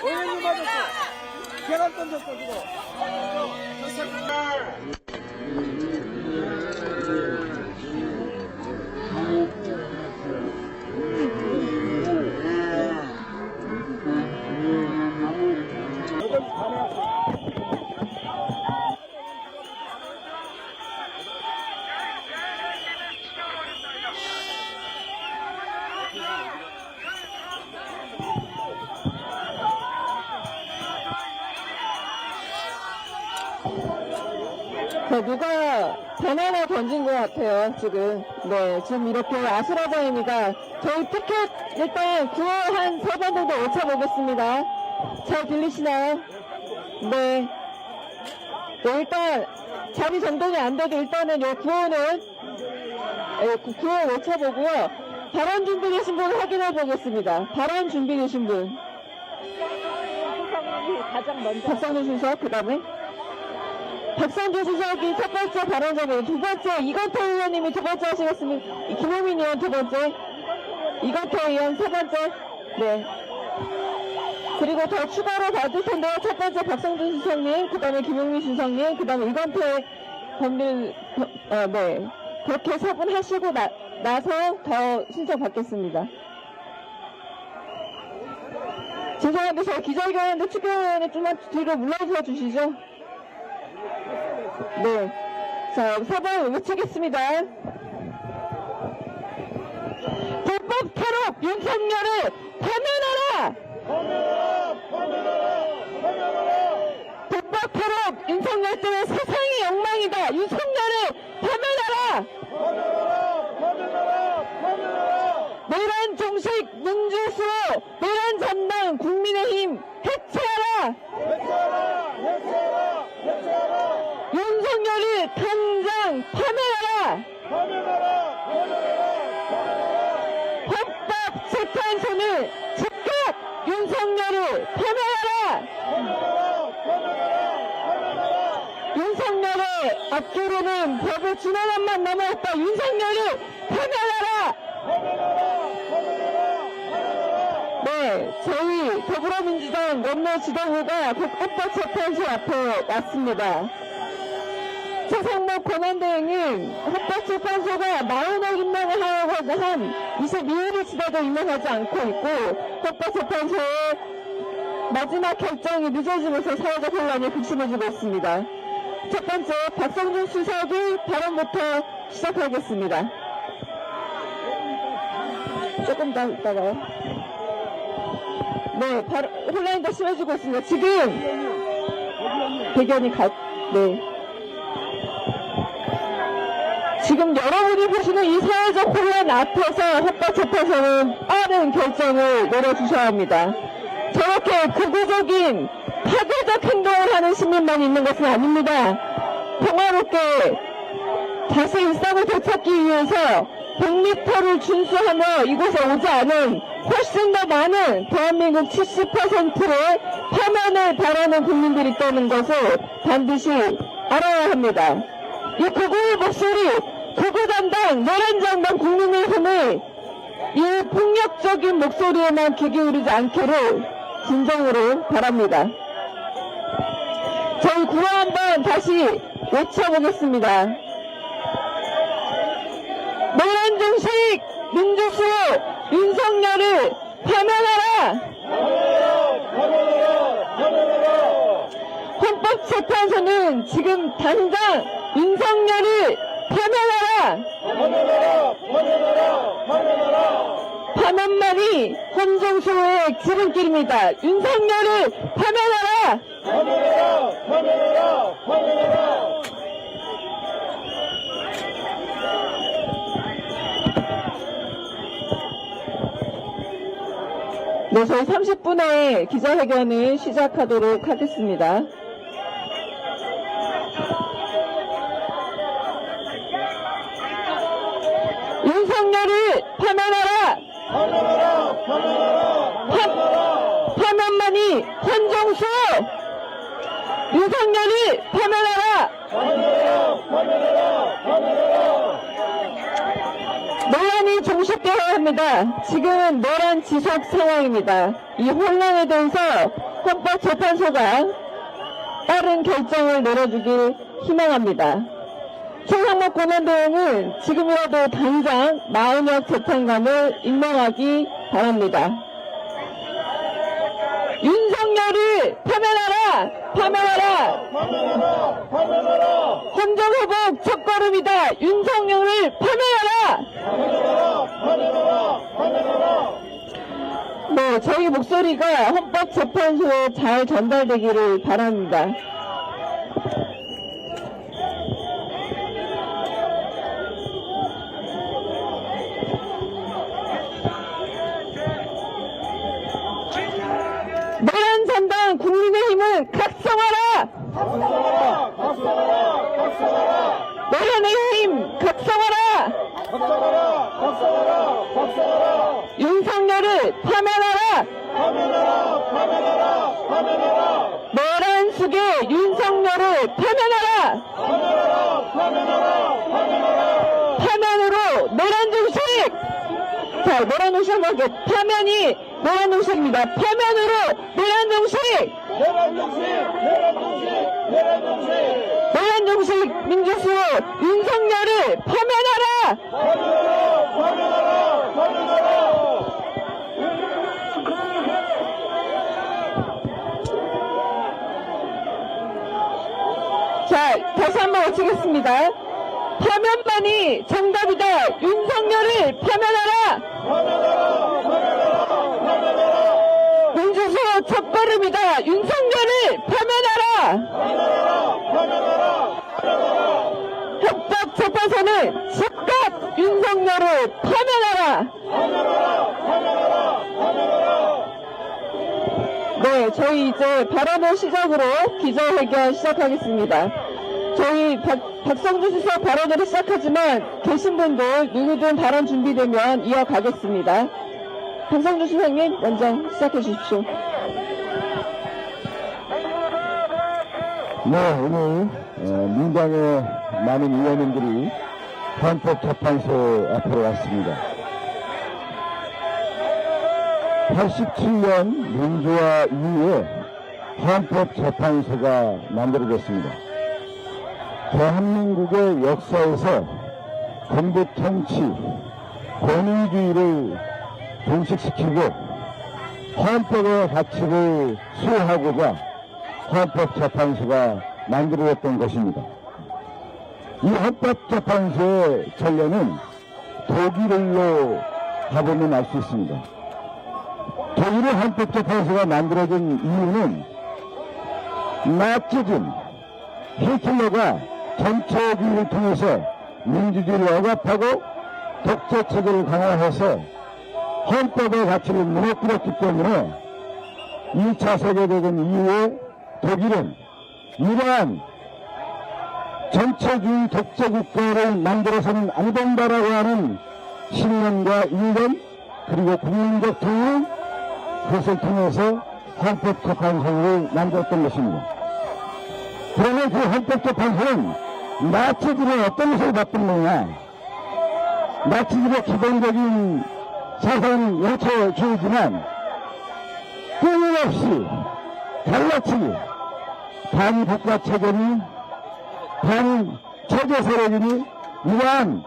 의원님 맞았어. 계란 던졌어, 그거. 누가 바나나 던진 것 같아요, 지금. 네, 지금 이렇게 아수라장입니다. 저희 티켓 일단 구호 한 3번 정도 외쳐보겠습니다. 잘 들리시나요? 네. 네, 일단 자리 정돈이 안 돼도 일단은 요 구호는, 구호 외쳐보고요. 발언 준비되신 분 확인해 보겠습니다. 발언 준비되신 분. 가장 먼저. 박성준 수석, 그 다음에. 박성준 수석이 첫 번째 발언자고요. 두 번째 이건태 의원님이 두 번째 하시겠습니다. 김용민 의원 두 번째, 이건태 의원 세 번째. 네. 그리고 더 추가로 받을 텐데요. 첫 번째 박성준 수석님, 그 다음에 김용민 수석님, 그 다음에 이건태 법률, 네. 그렇게 세 분 하시고 나서 더 신청 받겠습니다. 죄송한데 저 기자회견인데 추경위원회 좀만 뒤로 물러서 주시죠. 네. 자, 4번 외치겠습니다. 불법 테러 윤석열을 파면하라! 불법 테러 윤석열 때문에 세상이 엉망이다! 윤석열을 파면하라! 내란 종식 민주수호 내란 전당 국민의힘 해체하라! 윤석열을 당장 파면하라! 헌법재판소는 즉각 윤석열을 파면하라! 윤석열의 앞으로는 법의 준하나만 남아있다. 윤석열을 파면하라! 네, 저희 더불어민주당 원내 지도부가 헌법재판소 앞에 왔습니다. 최상목 권한대행은 헌법재판소가 마흔을 임명을 하려고 한 22일이 지나도 임명하지 않고 있고 헌법재판소의 마지막 결정이 늦어지면서 사회적 혼란이 극심해지고 있습니다. 첫 번째 박성준 수석의 발언부터 시작하겠습니다. 조금 더 있다가요. 네, 혼란이 더 심해지고 있습니다. 지금 대견이 네. 지금 여러분이 보시는 이 사회적 혼란 앞에서 헌법재판소는 빠른 결정을 내려주셔야 합니다. 저렇게 극우적인 파괴적 행동을 하는 시민만 있는 것은 아닙니다. 평화롭게 다시 일상을 되찾기 위해서 100m를 준수하며 이곳에 오지 않은 훨씬 더 많은 대한민국 70%의 파면을 바라는 국민들이 있다는 것을 반드시 알아야 합니다. 이 극우의 목소리, 극우 담당, 내란 장당 국민의힘을 이 폭력적인 목소리에만 귀 기울이지 않기를 진정으로 바랍니다. 저희 구호 한번 다시 외쳐보겠습니다. 내란 정식 민주수호 윤석열을 파면하라! 헌법재판소는 지금 당장 윤석열을 파면하라! 파면만이 헌정수호의 지름길입니다. 윤석열을 파면하라! 네, 저희 30분의 기자회견을 시작하도록 하겠습니다. 윤석열을 파면하라! 파면만이 헌정수호! 윤석열을 파면하라! 논란이 혼란을 종식되어야 합니다. 지금은 노란 지속 상황입니다. 이 혼란에 대해서 헌법재판소가 빠른 결정을 내려주길 희망합니다. 최상목 권한대행은 지금이라도 당장 마은혁 재판관을 임명하기 바랍니다. 윤석열을 파면하라! 파면하라! 헌정회복 첫걸음이다! 윤석열을 파면하라! 네, 저희 목소리가 헌법재판소에 잘 전달되기를 바랍니다. 노란산당 국민의힘은 각성하라! 노란의힘 각성하라! 윤석열을 파면하라! 노란 숙의 윤석열을 파면하라! 파면으로 노란 중식! 자, 노란 음식 한번 파면이 노란 음식입니다. 파면으로 노란 중식! 노란 중식 민주수 윤석열을 파면하라! 자, 다시 한번 외치겠습니다. 파면만이 정답이다. 윤석열을 파면하라! 민주수 첫걸음이다. 윤석열을 파면하라! 헌법재판소는 즉각 윤석열을 파면하라! 네, 저희 이제 발언을 시작으로 기자회견 시작하겠습니다. 저희 박성주 수석 발언으로 시작하지만 계신 분들 누구든 발언 준비되면 이어가겠습니다. 박성주 수석님 먼저 시작해 주십시오. 네, 오늘 민당의 많은 의원님들이 헌법재판소 앞으로 왔습니다. 87년 민주화 이후에 헌법재판소가 만들어졌습니다. 대한민국의 역사에서 군부통치, 권위주의를 종식시키고 헌법의 가치를 수호하고자 헌법재판소가 만들어졌던 것입니다. 이 헌법재판소의 전례는 독일로 가보면 알 수 있습니다. 독일의 헌법재판소가 만들어진 이유는 나치즘, 히틀러가 전체주의를 통해서 민주주의를 억압하고 독재체제를 강화해서 헌법의 가치를 무너뜨렸기 때문에 2차 세계대전 이후에 독일은 이러한 전체주의 독재국가를 만들어서는 안 된다라고 하는 신념과 인권 그리고 국민적 통일 그것을 통해서 헌법재판소를 만들었던 것입니다. 그러면 그 헌법재판소는 나치들은 어떤 것을 바꾸느냐? 나치들의 기본적인 사상 영토주의지만 끊임없이 갈라치기, 반국가체제니 반체제 세력이니 이러한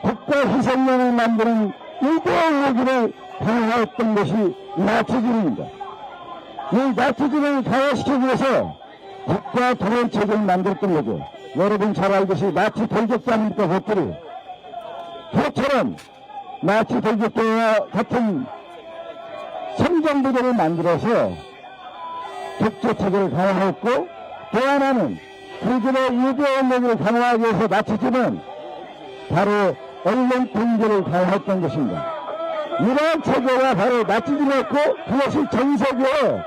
국가희생령을 만드는 이데올로기를 강화했던 것이 나치즘입니다. 이 나치즘을 강화시키기 위해서 국가 도련체제를 만들었던 거죠. 여러분 잘 알듯이 나치 돌격자 아닙니까, 그것들이. 그것처럼 나치 돌격자와 같은 선정부들을 만들어서 독재체제를 강화했고, 또 하나는 그들의 이데올로기를 강화하기 위해서 나치즘은 바로 언론 통제를 강화했던 것입니다. 이러한 체제가 바로 나치즘이었고, 그것이 전 세계에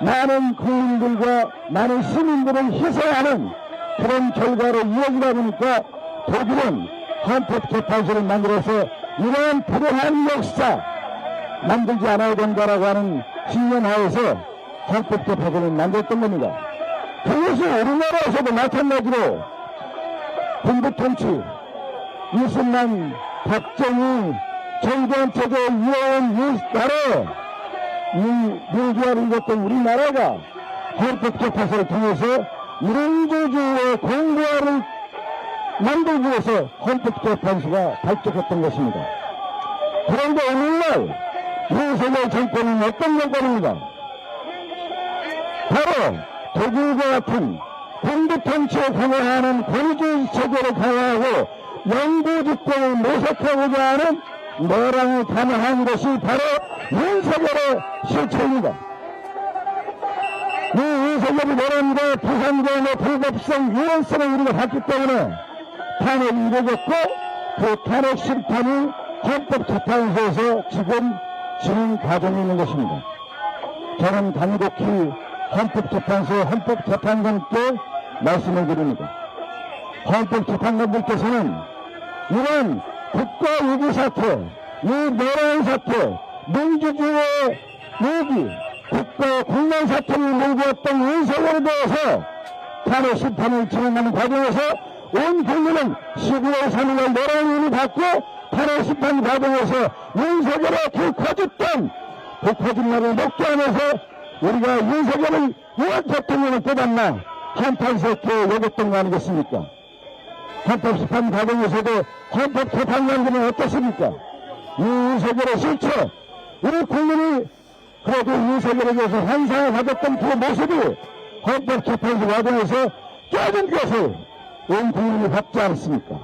많은 국민들과 많은 시민들을 희생하는 그런 결과로 이어지다 보니까 독일은 헌법재판소를 만들어서 이러한 불행한 역사 만들지 않아야 된다라고 하는 신념 하에서 헌법재판소를 만들었던 겁니다. 그것이 우리나라에서도 마찬가지로 군부통치, 20만 박정희 정권 체제 이어온 이 나라에 이 민주화를 이뤘던 우리나라가 헌법재판소를 통해서 민주주의의 공부화를 만들기 위해서 헌법재판소가 발족했던 것입니다. 그런데 오늘날 윤석열 정권은 어떤 정권입니까? 바로 독일과 같은 군부통치에 강화하는 권위주의 체제를 강화하고 영구집권을 모색하고자 하는 노랑이 가능한 것이 바로 윤석열의 실체입니다. 이 윤석열이 노랑과 비상경의 불법성, 유연성을 우리가 봤기 때문에 탄핵이 이루어졌고 그 탄핵 심판이 헌법재판소에서 지금 진행 과정에 있는 것입니다. 저는 간곡히 헌법재판소 헌법재판관께 말씀을 드립니다. 헌법재판관들께서는 이런 국가위기 사태, 이 노란 사태, 민주주의의 위기, 국가 국난 사태를 몰고왔던 윤석열에 대해서 탄핵 심판을 진행하는 과정에서 온 국민은 12월 3일날 노란을 받고 탄핵 심판 과정에서 윤석열의 그 거짓된 그 거짓말을 먹게 하면서 우리가 윤석열을 왜 대통령을 뽑았나 한탄스럽게 여겼던 거 아니겠습니까? 헌법심판 과정에서도 헌법재판관들은 어떻습니까? 이 윤석열의 실체, 우리 국민이 그래도 윤석열에 대해서 환상을 가졌던 그 모습이 헌법재판소 과정에서 깨진 것을 온 국민이 받지 않습니까?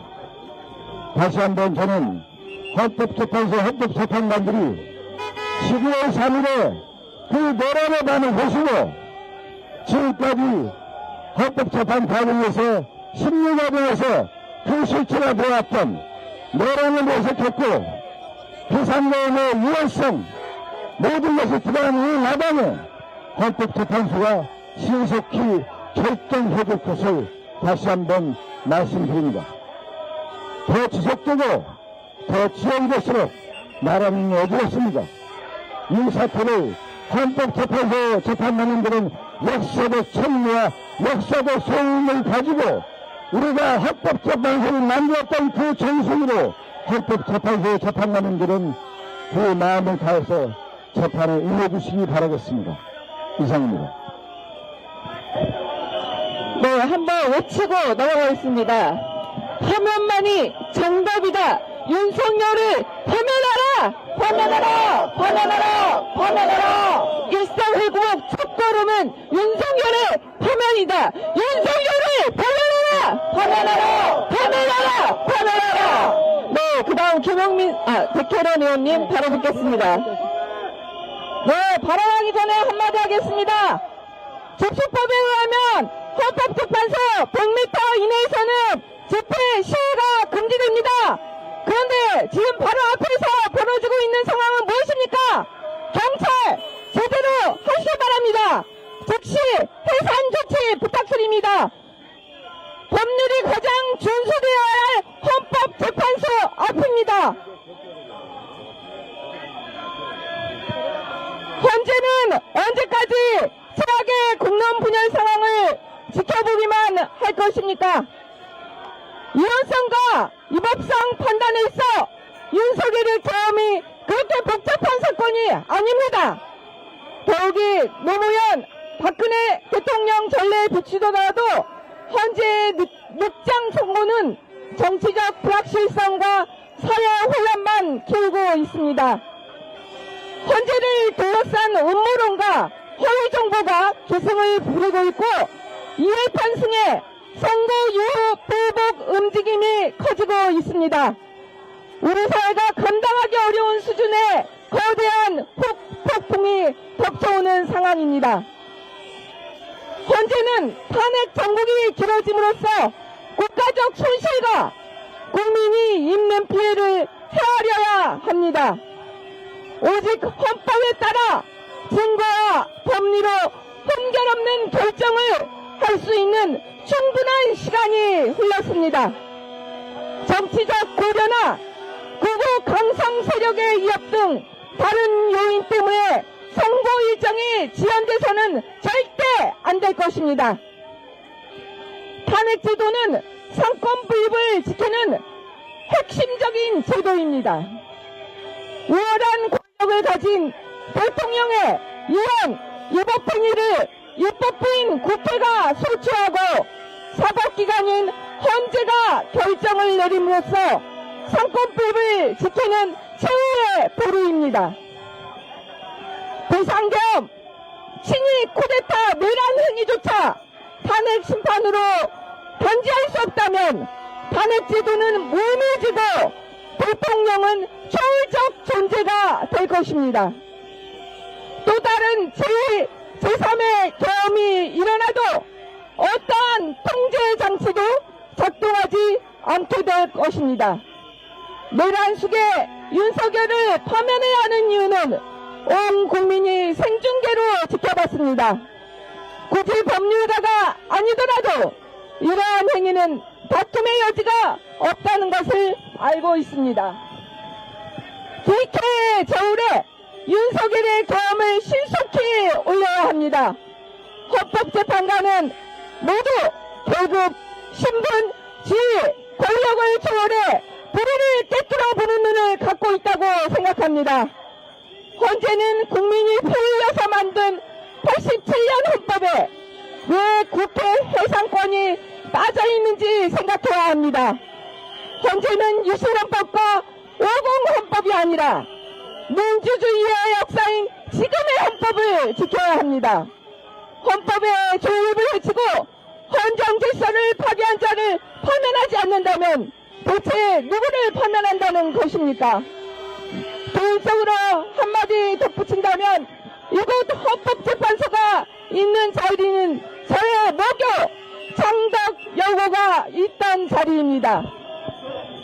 다시 한번 저는 헌법재판소 헌법재판관들이 12월 3일에 그 노란의 반을 보시고 지금까지 헌법재판 과정에서 심리 과정에서 그 실체가 되어왔던 노란을 모색했고 비상계엄의 유연성 모든 것이 드러난 이 마당에 헌법재판소가 신속히 결정해 줄 것을 다시 한번 말씀드립니다. 더 지속되고 더 지연될수록 나라는 어지럽습니다. 이 사태를 헌법재판소 재판관님들은 역사적 천리와 역사적 소임을 가지고 우리가 헌법재판소를 만들었던 그 정신으로 헌법재판소 재판관님들은 그 마음을 다해서 재판을 임해주시기 바라겠습니다. 이상입니다. 네, 한번 외치고 넘어가겠습니다. 파면만이 정답이다. 윤석열을 파면하라! 파면하라! 파면하라! 파면하라! 일상회복 첫걸음은 윤석열의 파면이다. 윤석열을 파면하라! 파면하라! 파면하라! 파면하라! 네, 그 다음 백혜련 의원님 바로 듣겠습니다. 네, 발언하기 전에 한마디 하겠습니다. 접수법에 의하면 헌법재판소 100m 이내에서는 집회 시위가 금지됩니다. 그런데 지금 바로 앞에서 벌어지고 있는 상황은 무엇입니까? 경찰 제대로 하시기 바랍니다. 즉시 해산 조치 부탁드립니다. 법률이 가장 준수되어야 할 헌법재판소 앞입니다. 현재는 언제까지 최악의 국론 분열 상황을 지켜보기만 할 것입니까? 유연성과 위법성 판단에 있어 윤석열의 경험이 그렇게 복잡한 사건이 아닙니다. 더욱이 노무현 박근혜 대통령 전례에 비추더라도 현재의 늑장 선고는 정치적 불확실성과 사회 혼란만 키우고 있습니다. 헌재를 둘러싼 음모론과 허위 정보가 기승을 부리고 있고 이해 편승에 선거 이후 불복 움직임이 커지고 있습니다. 우리 사회가 감당하기 어려운 수준의 거대한 폭풍이 덮쳐오는 상황입니다. 현재는 탄핵 정국이 길어짐으로써 국가적 손실과 국민이 입는 피해를 헤아려야 합니다. 오직 헌법에 따라 증거와 법리로 혼결없는 결정을 할 수 있는 충분한 시간이 흘렀습니다. 정치적 고려나 극우 강성 세력의 위협 등 다른 요인 때문에 선거 일정이 지연돼서는 절대 안 될 것입니다. 탄핵 제도는 상권 분립을 지키는 핵심적인 제도입니다. 우월한 권력을 가진 대통령의 이런 위법행위를 입법부인 국회가 소추하고 사법기관인 헌재가 결정을 내림으로써 상권법을 지키는 최후의 보루입니다. 비상겸 친위 쿠데타 내란 행위조차 탄핵 심판으로 단죄할 수 없다면 탄핵 제도는 무의미해지고 대통령은 초월적 존재가 될 것입니다. 또 다른 제3의 계엄이 일어나도 어떠한 통제 장치도 작동하지 않게 될 것입니다. 내란 속에 윤석열을 파면해야 하는 이유는 온 국민이 생중계로 지켜봤습니다. 굳이 법률가가 아니더라도 이러한 행위는 다툼의 여지가 없다는 것을 알고 있습니다. 기회의 저울에 윤석열의 계엄을 신속히 올려야 합니다. 헌법재판관은 모두 계급, 신분, 지위, 권력을 초월해 불의를 꿰뚫어 보는 눈을 갖고 있다고 생각합니다. 헌재는 국민이 피 흘려서 만든 87년 헌법에 왜 국회 해상권이 빠져있는지 생각해야 합니다. 헌재는 유신헌법과 50헌법이 아니라 민주주의의 역사인 지금의 헌법을 지켜야 합니다. 헌법의 조립을 해치고 헌정 질서를 파괴한 자를 파면하지 않는다면 대체 누구를 파면한다는 것입니까? 개인적으로 한마디 덧붙인다면 이곳 헌법재판소가 있는 자리는 저의 모교 창덕 여고가 있던 자리입니다.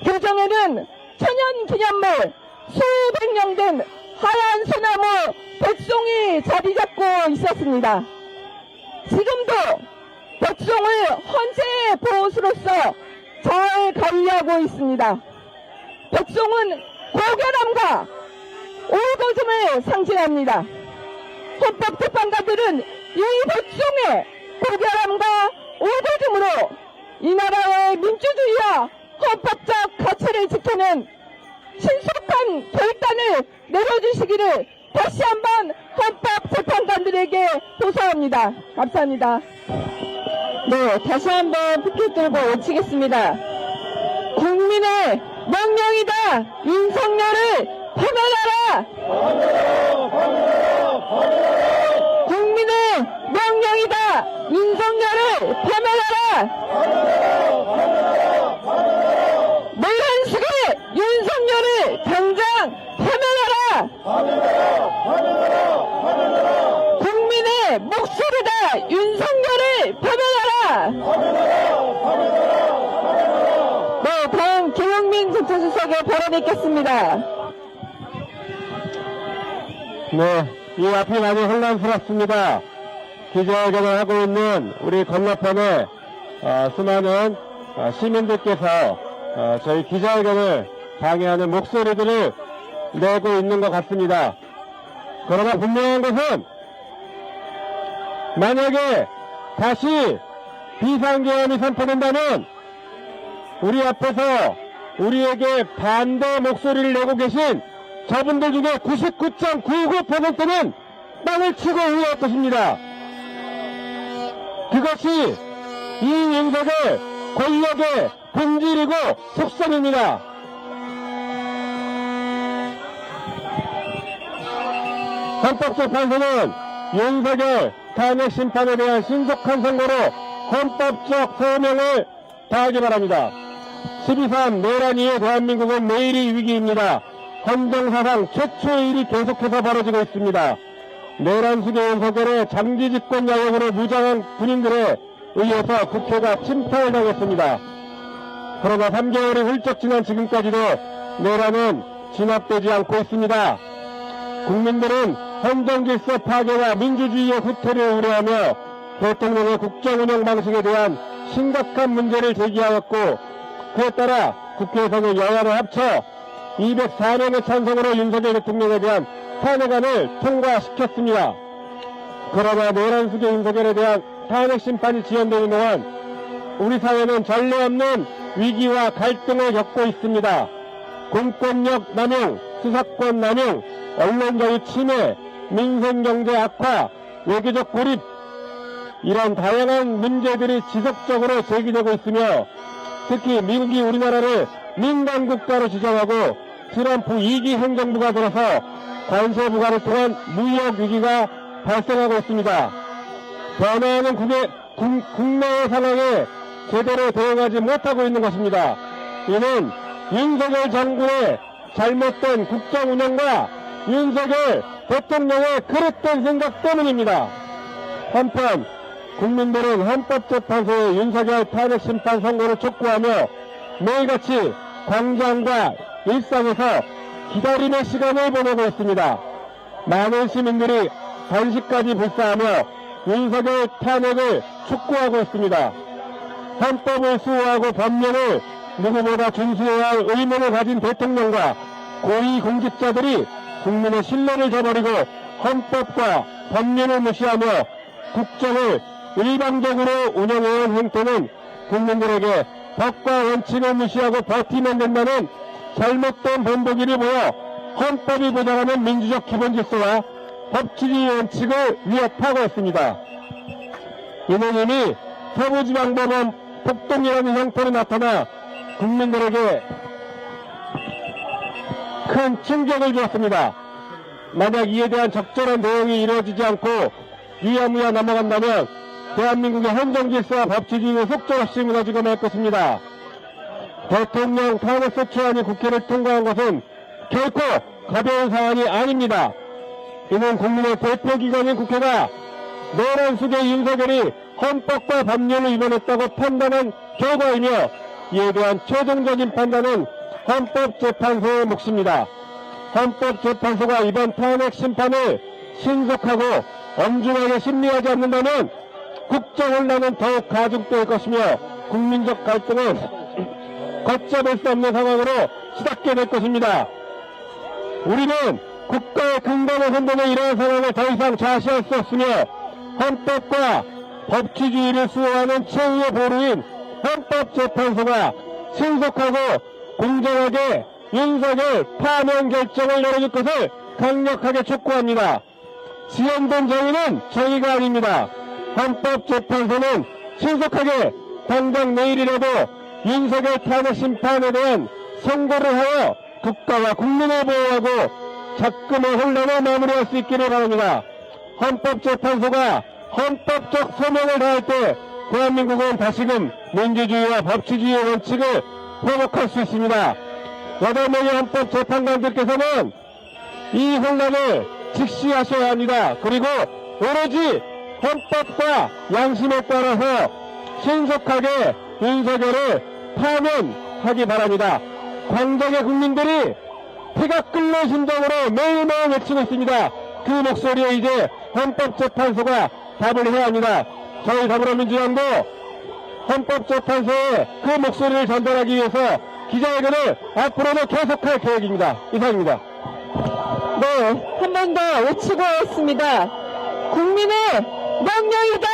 교정에는 천연기념물 수백 년 된 하얀 소나무 백송이 자리 잡고 있었습니다. 지금도 백송을 헌재의 보호수로서 잘 관리하고 있습니다. 백송은 고결함과 올거즘을 상징합니다. 헌법재판관들은 이 백송의 고결함과 올거즘으로 이 나라의 민주주의와 헌법적 가치를 지키는 신속한 결단을 내려주시기를 다시 한번 헌법재판관들에게 호소합니다. 감사합니다. 네, 다시 한번 피켓 들고 외치겠습니다. 국민의 명령이다. 윤석열을 파면하라. 국민의 명령이다. 윤석열을 파면하라. 내란식의 윤석열을 당장 파면하라. 국민의 목소리다. 윤석열을 파면하라. 네, 다음 김용민 정치수석의 발언 있겠습니다. 네, 이 앞이 많이 혼란스럽습니다. 기자회견을 하고 있는 우리 건너편에 수많은 시민들께서 저희 기자회견을 방해하는 목소리들을 내고 있는 것 같습니다. 그러나 분명한 것은 만약에 다시 비상계엄이 선포된다면 우리 앞에서 우리에게 반대 목소리를 내고 계신 저분들 중에 99.99%는 땅을 치고 후회할 것입니다. 그것이 이 윤석열 권력의 본질이고 속성입니다. 헌법재판소는 윤석열 탄핵 심판에 대한 신속한 선고로 헌법적 소명을 다하기 바랍니다. 12.3 내란 이후 대한민국은 내일이 위기입니다. 헌정사상 최초의 일이 계속해서 벌어지고 있습니다. 내란 수계 윤석열의 장기 집권 야욕으로 무장한 군인들에 의해서 국회가 침탈을 당했습니다. 그러나 3개월이 훌쩍 지난 지금까지도 내란은 진압되지 않고 있습니다. 국민들은 헌정질서 파괴와 민주주의의 후퇴를 우려하며 대통령의 국정운영 방식에 대한 심각한 문제를 제기하였고, 그에 따라 국회에서는 여야를 합쳐 204명의 찬성으로 윤석열 대통령에 대한 탄핵안을 통과시켰습니다. 그러나 내란 수계 윤석열에 대한 탄핵 심판이 지연되는 동안 우리 사회는 전례 없는 위기와 갈등을 겪고 있습니다. 공권력 남용, 수사권 남용, 언론자유 침해, 민생경제 악화, 외교적 고립, 이런 다양한 문제들이 지속적으로 제기되고 있으며 특히 미국이 우리나라를 민간국가로 지정하고 트럼프 2기 행정부가 들어서 관세 부과를 통한 무역 위기가 발생하고 있습니다. 변화하는 국내 상황에 제대로 대응하지 못하고 있는 것입니다. 이는 윤석열 정부의 잘못된 국정 운영과 윤석열 대통령의 그릇된 생각 때문입니다. 한편 국민들은 헌법재판소의 윤석열 탄핵 심판 선고를 촉구하며 매일같이 광장과 일상에서 기다림의 시간을 보내고 있습니다. 많은 시민들이 단식까지 불사하며 윤석열 탄핵을 촉구하고 있습니다. 헌법을 수호하고 법령을 누구보다 준수해야 할 의무를 가진 대통령과 고위공직자들이 국민의 신뢰를 저버리고 헌법과 법령을 무시하며 국정을 일방적으로 운영해온 행태는 국민들에게 법과 원칙을 무시하고 버티면 된다는 잘못된 본보기를 보여 헌법이 보장하는 민주적 기본질서와 법치주의 원칙을 위협하고 있습니다. 이는 이미 서부지방법원 폭동이라는 형태로 나타나 국민들에게 큰 충격을 주었습니다. 만약 이에 대한 적절한 대응이 이루어지지 않고 유야무야 넘어간다면 대한민국의 헌정질서와 법치주의를 속절없이 무너지고 말 것입니다. 대통령 탄핵소추안이 국회를 통과한 것은 결코 가벼운 사안이 아닙니다. 이는 국민의 대표기관인 국회가 노란 수의 윤석열이 헌법과 법률을 위반했다고 판단한 결과이며 이에 대한 최종적인 판단은 헌법재판소의 몫입니다. 헌법재판소가 이번 탄핵 심판을 신속하고 엄중하게 심리하지 않는다면 국정혼란은 더욱 가중될 것이며 국민적 갈등은 걷잡을 수 없는 상황으로 치닫게 될 것입니다. 우리는 국가의 근간을 흔드는 이러한 상황을 더 이상 좌시할 수 없으며 헌법과 법치주의를 수호하는 최후의 보루인 헌법재판소가 신속하고 공정하게 윤석열 파면 결정을 내려줄 것을 강력하게 촉구합니다. 지연된 정의는 정의가 아닙니다. 헌법재판소는 신속하게 당장 내일이라도 윤석열 탄핵 심판에 대한 선고를 하여 국가와 국민을 보호하고 작금의 혼란을 마무리할 수 있기를 바랍니다. 헌법재판소가 헌법적 소명을 다할 때 대한민국은 다시금 민주주의와 법치주의의 원칙을 회복할 수 있습니다. 8명의 헌법재판관들께서는 이 혼란을 직시하셔야 합니다. 그리고 오로지 헌법과 양심에 따라서 신속하게 윤석열을 파면하기 바랍니다. 광장의 국민들이 피가 끓는 심정으로 매일매일 외치고 있습니다. 그 목소리에 이제 헌법재판소가 답을 해야 합니다. 저희 더불어민주당도 헌법재판소에 그 목소리를 전달하기 위해서 기자회견을 앞으로도 계속할 계획입니다. 이상입니다. 네, 한 번 더 외치고 왔습니다. 국민의 명령이다!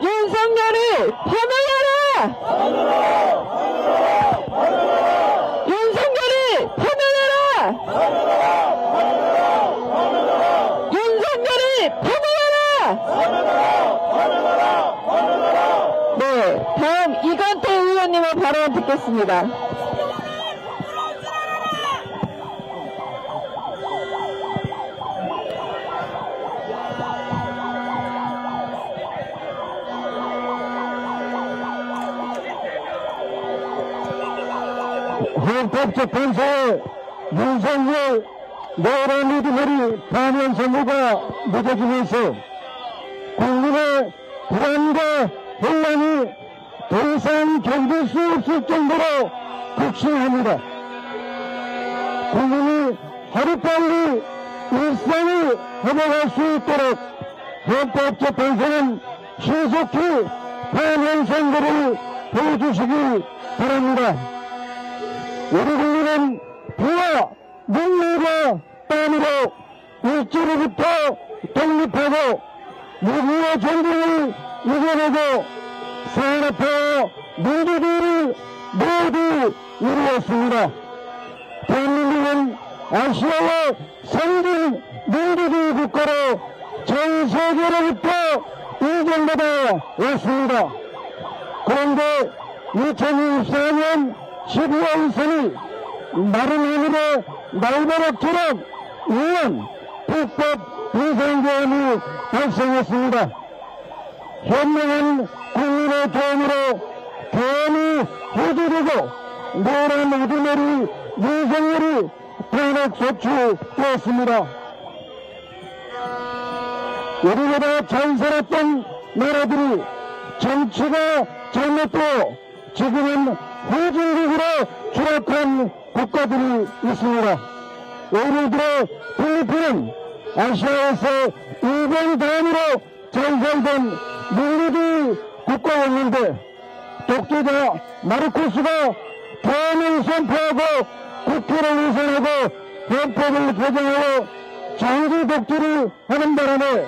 윤석열을 파면하라! 윤석열을 파면하라! 윤석열을 파면하라! 네, 다음 이건태 의원님의 발언 듣겠습니다. 헌법재판소에 윤석열 노란 리드머리 파면 선고가 묻어지면서 국민의 불안과 혼란이 더 이상 견딜 수 없을 정도로 극심합니다. 국민이 하루빨리 일상을 회복할 수 있도록 헌법재판소는 신속히 파면 선고를 해주시기 바랍니다. 우리 국민은 피와 눈물과 땀으로 일제로부터 독립하고 무기의 전쟁을 이겨내고 산업화와 민주주의를 모두 이루었습니다. 대한민국은 아시아의 선진 민주주의 국가로 전 세계로부터 인정받아 왔습니다. 그런데 2024년 12월 3일 마른 하늘의 날벼락처럼 우연 불법 비상계엄이 발생했습니다. 현명한 국민의 도움으로 계엄이 해제되고 노란 우두머리 윤석열이 탄핵 소추되었습니다. 우리보다 잘 살았던 나라들이 정치가 잘못되어 지금은 후진국으로 추락한 국가들이 있습니다. 예를 들어 필리핀은 아시아에서 일본 다음으로 잘 살던 민주주의 국가였는데 독재자 마르코스가 계엄을 선포하고 국회를 이전하고 헌법을 개정하고 장기 독재를 하는 바람에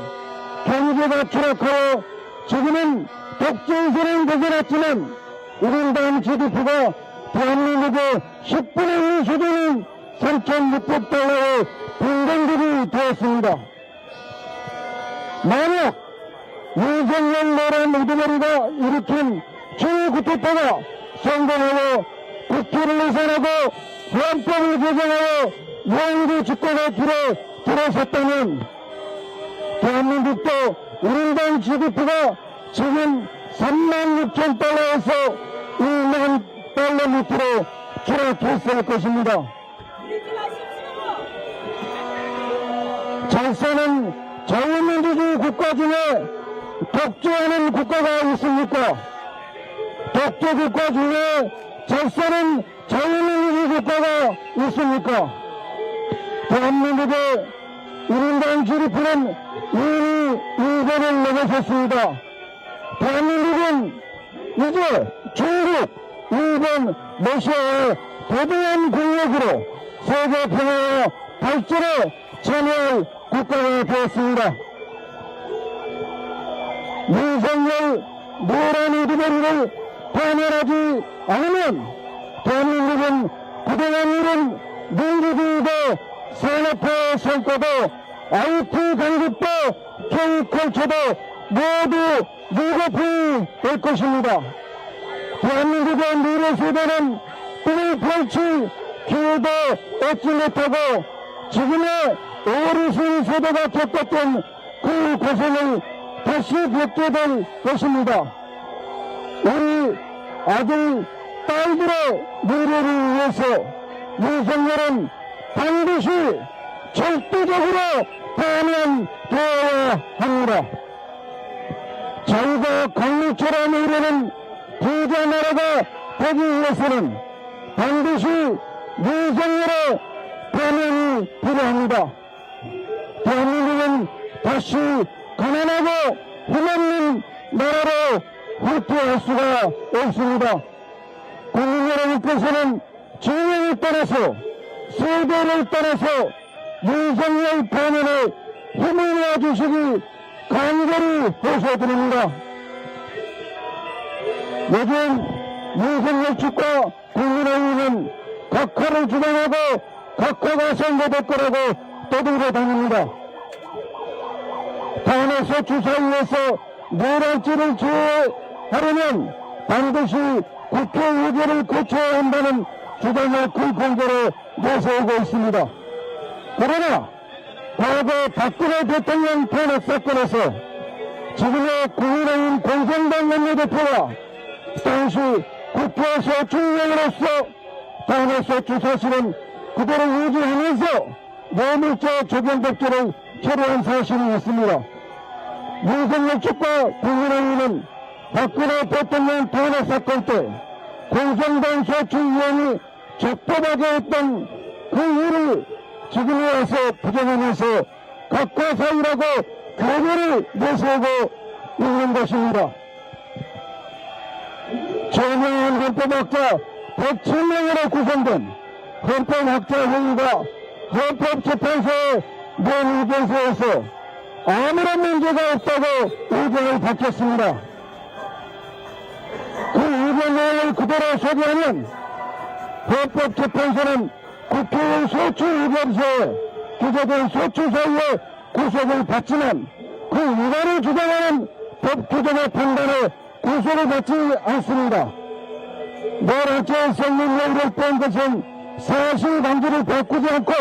경제가 추락하여 지금은 독재에서는 되져났지만 1인당 GDP가 대한민국의 10분의 1 수준인 3,600달러의 빈곤급이 되었습니다. 만약 윤석열 노란 우두머리가 일으킨 중구태타가 성공하여 국회를 이전하고 헌법을 개정하여 영구 집권의 길에 들어섰다면 대한민국도 1인당 GDP가 지금 36,000달러에서 1만 달러 밑으로 추락했을 것입니다. 잘 사는 자유민주주의 국가 중에 독재하는 국가가 있습니까? 독재 국가 중에 잘 사는 자유민주주의 국가가 있습니까? 대한민국의 1인당 GDP는 이미 2배를 넘어섰습니다. 대한민국은 이제 중국, 일본, 러시아의 대등한 국력으로 세계 평화와 발전에 참여할 국가가 되었습니다. 윤석열 노란 우두머리를 파멸하지 않으면 대한민국은 그동안 이룬 민주주의도 산업화의 성과도 IT 강국도 교육 컬처도 모두 무고품이 될 것입니다. 대한민국의 미래 세대는 꿈을 펼칠 기회도 얻지 못하고 지금의 어르신 세대가 겪었던 그 고생을 다시 겪게 될 것입니다. 우리 아들, 딸들의 미래를 위해서 윤석열은 반드시 절대적으로 파면되어야 합니다. 자유가 강물처럼 흐르는 부자 나라가 되기 위해서는 반드시 윤석열의 파면이 필요합니다. 대한민국은 다시 가난하고 힘없는 나라로 후퇴할 수가 없습니다. 국민 여러분께서는 진영을 떠나서 세대를 떠나서 윤석열 파면에 힘을 내어주시기 간절히 호소드립니다. 요즘 윤석열 측과 국민의힘은 각하를 주장하고 각하가 선거될 거라고 떠들고 다닙니다. 탄핵 주사위에서 노란줄을 제어하려면 반드시 국회 의결을 거쳐야 한다는 주장을 큰 공개로 내세우고 있습니다. 그러나 과거 박근혜 대통령 탄핵 사건에서 지금의 국민의힘 공산당 원내대표가 당시 국회에서 중령으로서 탄핵 주사실은 그대로 유지하면서 뇌물죄 적용법제를 처리한 사실이 있습니다. 윤석열 측과 국민의힘은 박근혜 대통령 탄핵 사건 때 공산당 소추위원이 적법하게 했던 그 일을 지금 와서 부정하면서 각하 사유라고 결과를 내세우고 있는 것입니다. 전명한 헌법학자 107명으로 구성된 헌법학자회의가 헌법재판소의 논의견서에서 아무런 문제가 없다고 의견을 밝혔습니다. 그 의견 상황을 그대로 소개하면 헌법재판소는 국회의 소추 의견서에 기재된 소추 사유에 구속을 받지만 그 위반을 주장하는 법 규정의 판단에 구속을 받지 않습니다. 노란죄 성립례를 뺀 것은 사실관계를 바꾸지 않고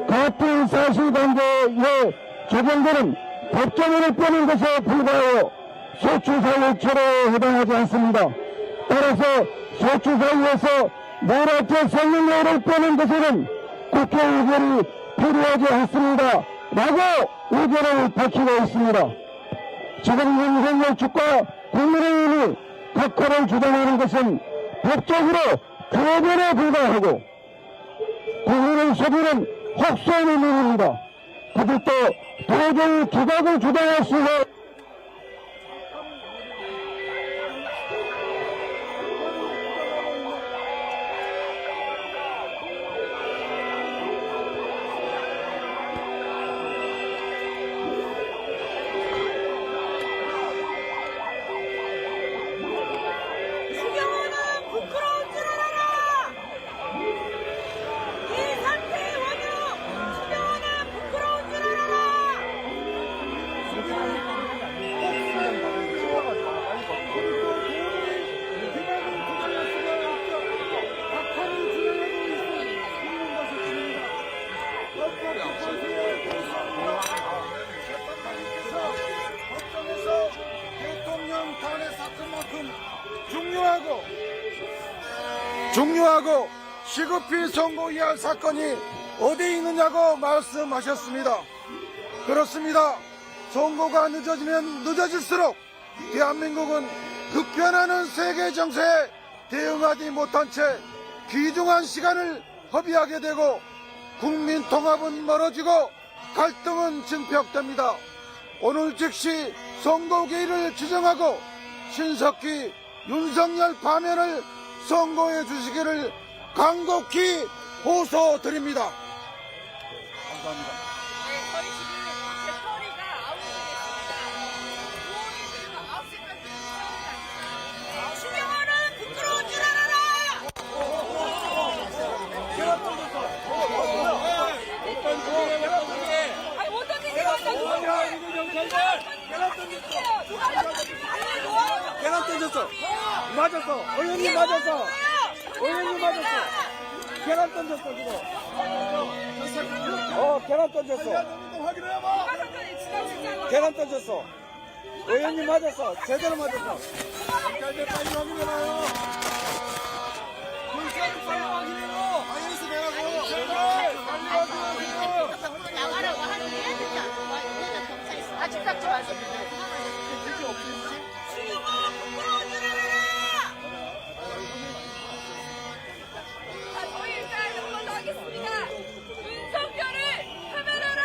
같은 사실관계에 적용되는 법조문을 빼는 것에 불과하여 소추사유죄로 해당하지 않습니다. 따라서 소추사유에서 노란죄 성립례를 빼는 것에는 국회 의결이 필요하지 않습니다. 라고 의견을 밝히고 있습니다. 지금 윤석열 측과 국민의힘이 각하를 주장하는 것은 법적으로 표변에 불과하고 국민의 소비는 혹소한 의미입니다. 그들도 도저히 기각을 주장할 수가 대통령 탄핵 사건만큼 중요하고 시급히 선고해야 할 사건이 어디 있느냐고 말씀하셨습니다. 그렇습니다. 선고가 늦어지면 늦어질수록 대한민국은 급변하는 세계 정세에 대응하지 못한 채 귀중한 시간을 허비하게 되고 국민 통합은 멀어지고 갈등은 증폭됩니다. 오늘 즉시 선고기일을 지정하고 신석기, 윤석열 파면을 선고해 주시기를 간곡히 호소드립니다. 감사합니다. 네, 저희 지금 배터리가 9시에 됐습니다. 9시까지 추경호는 부끄러운 줄 알아라! 아니, 못 던지세요. 계란 던졌어. 맞았어. 의원님 맞았어. 의원님 맞았어. 계란 던졌어 지금. 계란 던졌어. 계란 던졌어. 의원님 맞았어. 제대로 맞았어. 빨리 확인해봐요. 빨리 확인해요. IS 내라고. 빨리 확인해요. 나가라고 하는 게 되지 않는 거야. 여기는 경찰이 있어. 아, 집 잡지 마세요. 추경호 부끄러운 줄 알아라! 자, 저희 일단 한번 더 하겠습니다. 윤석열을 파면하라!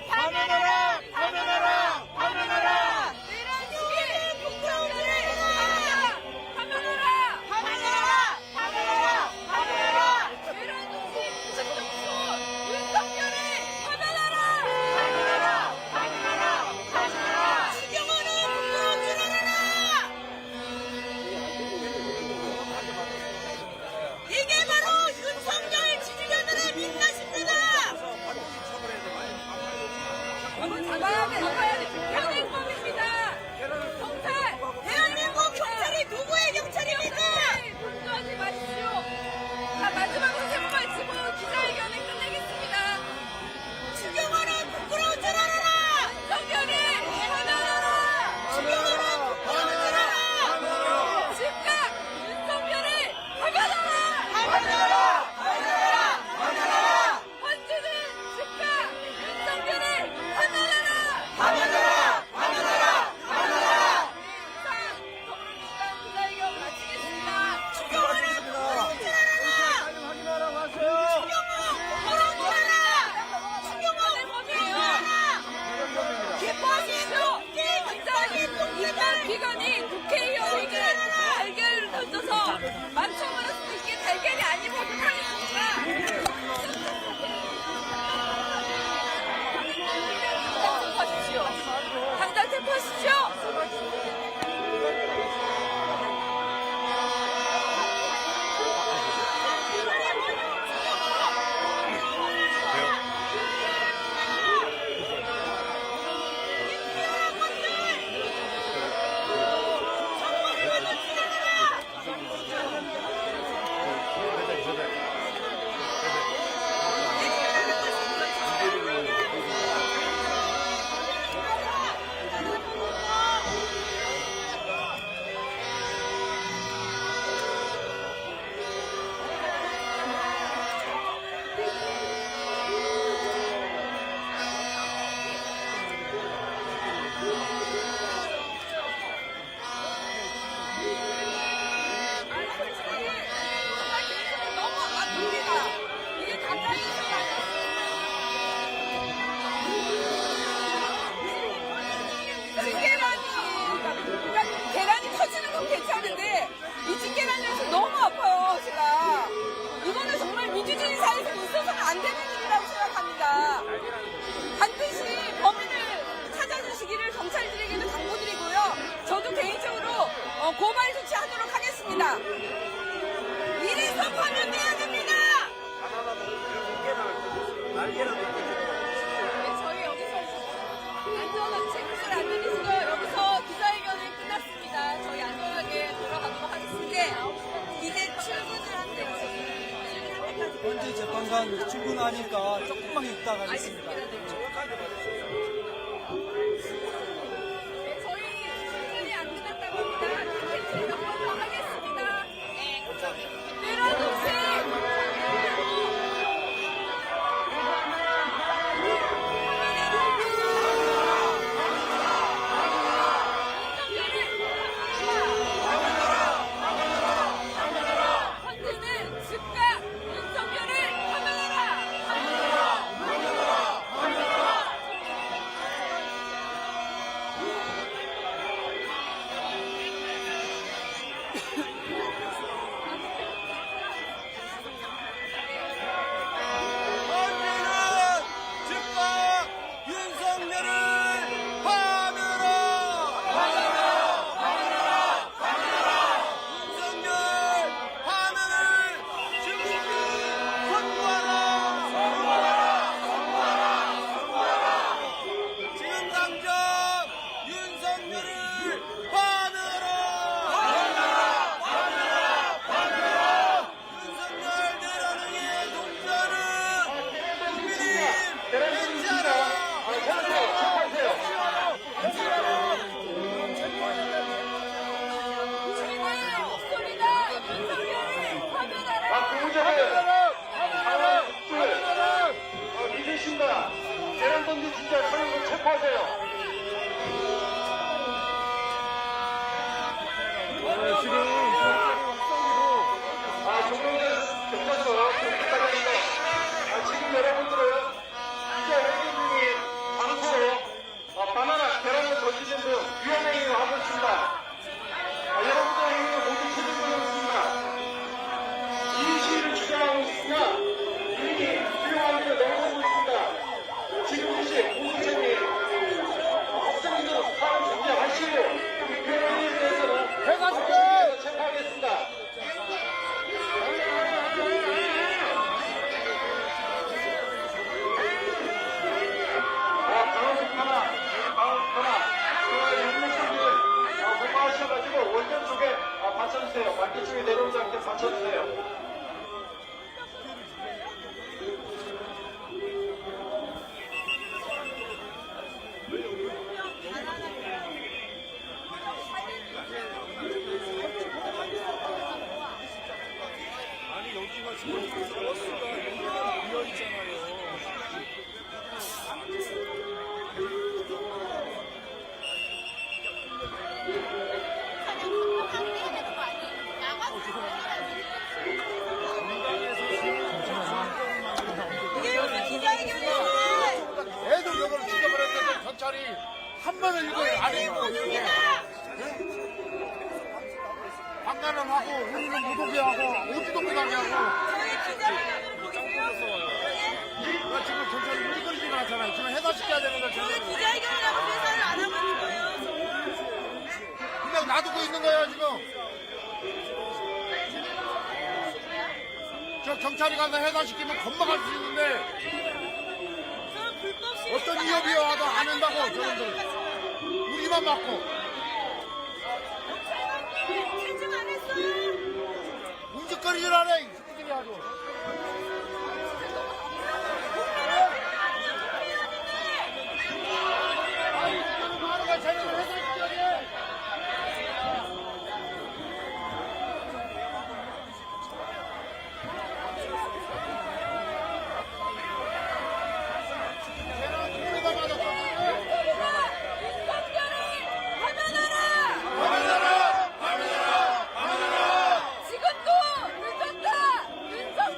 파면하라! 파면하라! 파면하라! 내란식이 부끄러운 줄 알아라! 파면하라! 파면하라! 파면하라! 파면하라! 내란식 집중수 윤석열을 파면하라! 파면하라! 파면하라! 파면하라! 추경호 잠깐 출근하니까 조금만 있다 가겠습니다. 네, 저희 시간이 안 끝났다고 합니다. 멘트 몇번 더 하겠습니다. 네, 감사합니다. 내려놓으세요. 헌재는 즉각 윤석열을 파면하라! 헌재는 즉각 윤석열을 파면하라! 윤석열 파면을 즉시 선고하라! 지금 당장 윤석열을 파면하라! 윤석열 내란행의 동자는 국민이 벤치하라! 국민의 목소리다! 윤석열을 파면하라! 믿으신다. 계란 던진 진짜 사람을 체포하세요. 종로는 경찰서 경찰관인데 지금 여러분들은 진짜 외국인이 방포로 바나나, 계란을 던지는 등 위험 행위를 하고 있습니다. 여러분들의 행위는 모두 책임져야 이 시위를 주장하고 있으나 이미 유용한 일을 넘어서고 있습니다. 지금 이 시 공수처님 학생들 사람 정리하시고 위험 행위에 대해서는 체포하겠습니다. 하셔가지고 원전 쪽에 받쳐주세요. 밖에 쪽에 내려오지 않게 받쳐주세요. 아니 여기가 지금 버스가 비어 있잖아요. 이게 무슨 기자회견이에요? 애들 이걸 죽여버렸는데 경찰이 한 번을 이걸 안 해요. 방관을 하고 우리는 무도기 하고 어디도 못하게 하고 저희 기자회견을 보겠어요? 나 지금 경찰이 찌그리지는 않잖아요. 지금 해산시켜야 되는 걸 저희 지금 기자회견을 하고 회사를 안 하고 있는 거예요. 그냥 놔두고 있는 거예요 지금. 저 경찰이 가서 해산시키면 건너갈 수 있는데 저는 불법 시위 어떤 위협이 와도 안 한다고 저놈들 우리만 맞고 채증 안 했어요. 움직거리질 않아 이 새끼들이 아주. 하루가 제대로 해산시켜야 돼. 지금도 늦었다! 윤석열!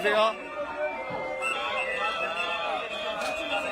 계세요?